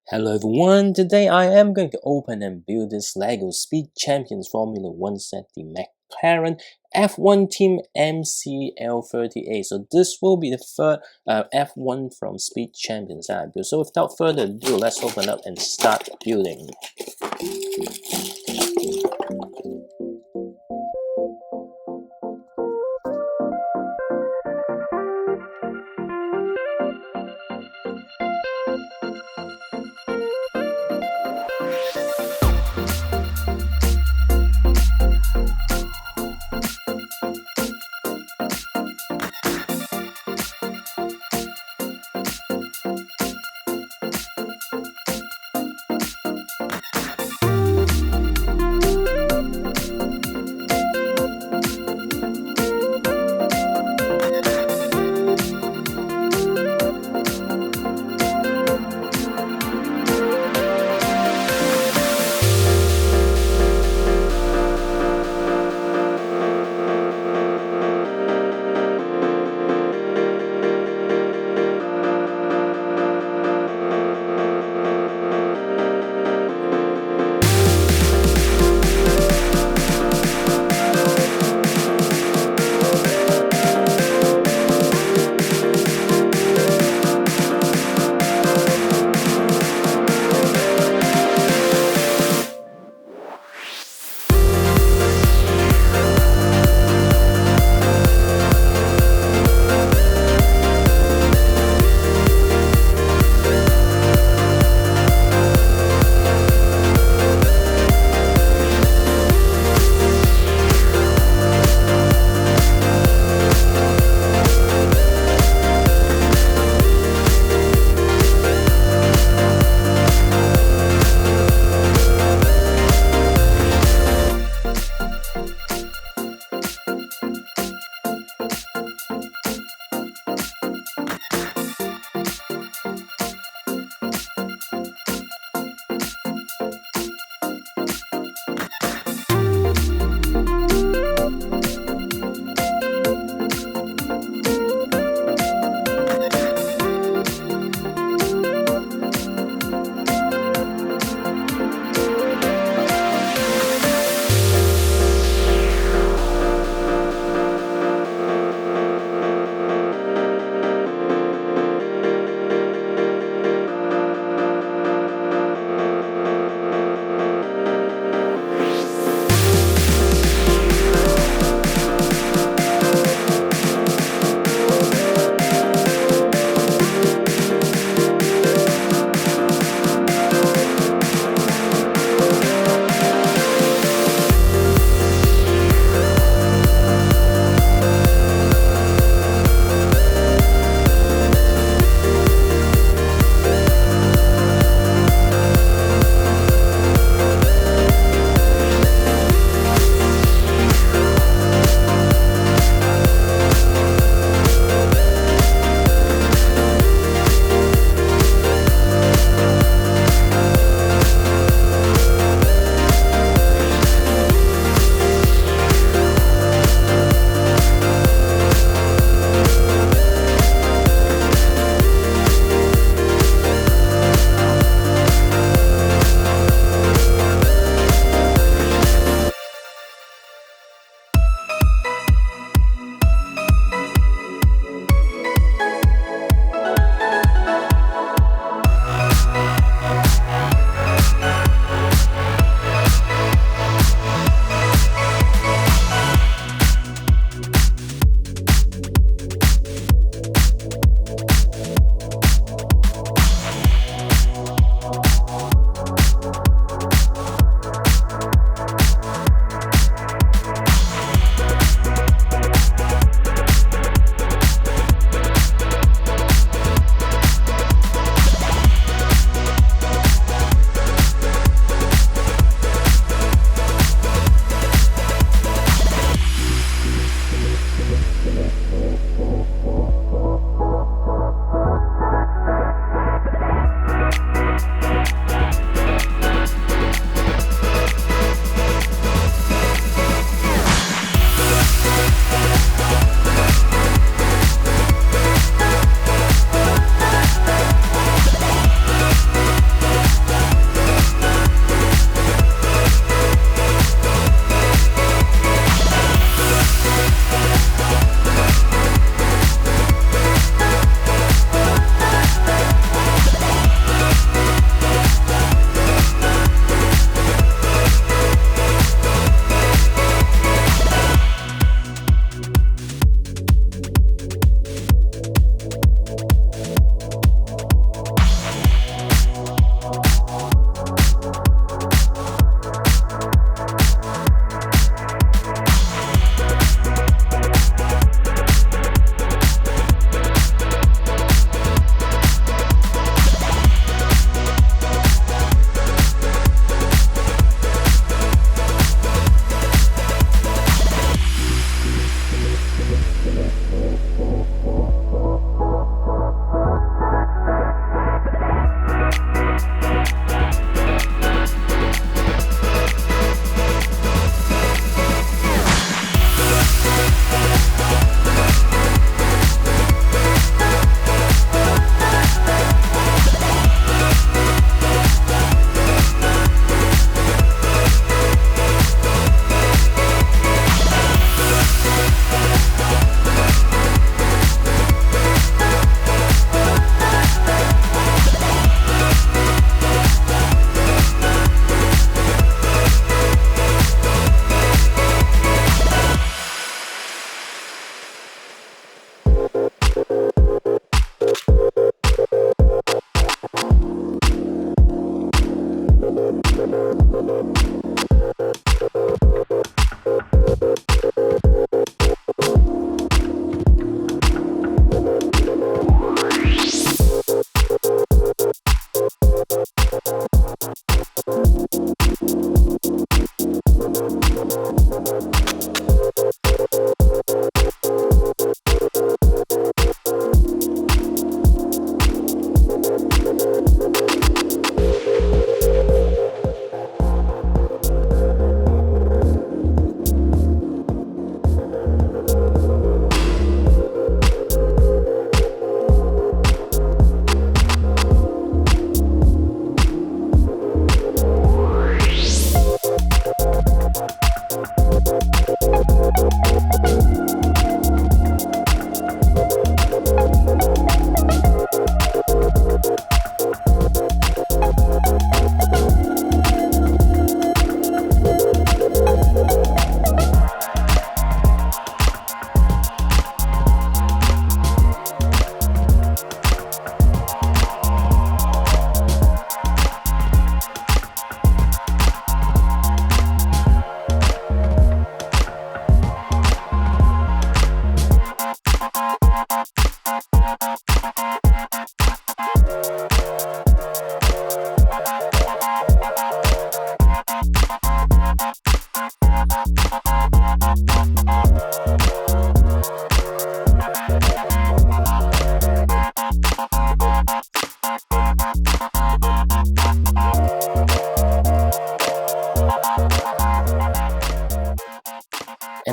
Hello everyone, today I am going to open and build this LEGO Speed Champions Formula 1 set, the McLaren F1 team MCL38. So this will be the third F1 from Speed Champions that I built. So without further ado, let's open up and start building.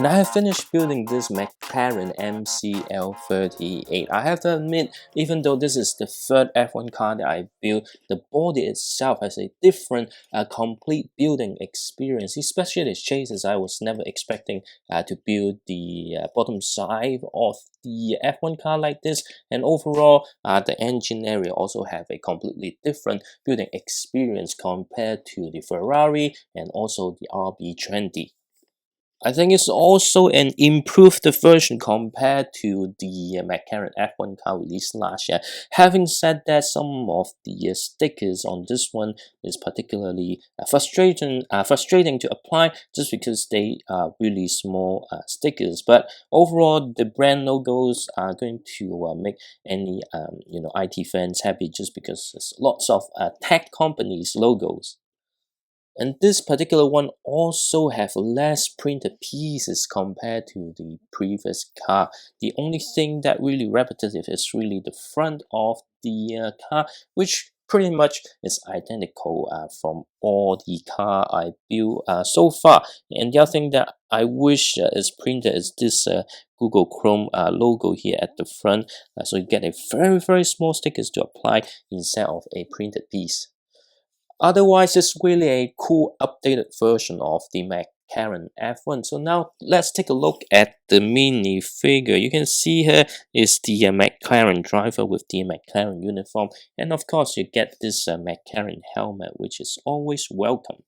And I have finished building this McLaren MCL38. I have to admit, even though this is the third F1 car that I built, the body itself has a different, complete building experience, especially the chasis. I was never expecting to build the bottom side of the F1 car like this, and overall, the engine area also have a completely different building experience compared to the Ferrari and also the RB20. I think it's also an improved version compared to the McLaren F1 car released last year. Having said that, some of the stickers on this one is particularly frustrating to apply just because they are really small stickers. But overall, the brand logos are going to make any IT fans happy just because there's lots of tech companies logos. And this particular one also have less printed pieces compared to the previous car. The only thing that really repetitive is really the front of the car, which pretty much is identical from all the car I built so far. And the other thing that I wish is printed is this Google Chrome logo here at the front, so you get a very small stickers to apply instead of a printed piece. Otherwise, it's really a cool updated version of the McLaren F1. So now let's take a look at the minifigure. You can see here is the McLaren driver with the McLaren uniform, and of course you get this McLaren helmet, which is always welcome.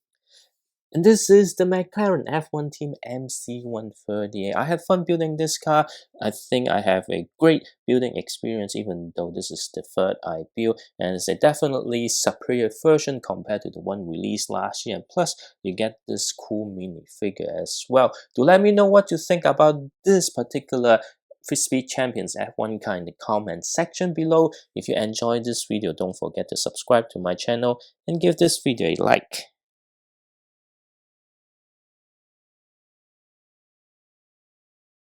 And this is the McLaren F1 Team MC138. I have fun building this car. I think I have a great building experience even though this is the third I built, and it's a definitely superior version compared to the one released last year. And plus, you get this cool minifigure as well. Do let me know what you think about this particular Speed Champions F1 car in the comment section below. If you enjoyed this video, don't forget to subscribe to my channel and give this video a like.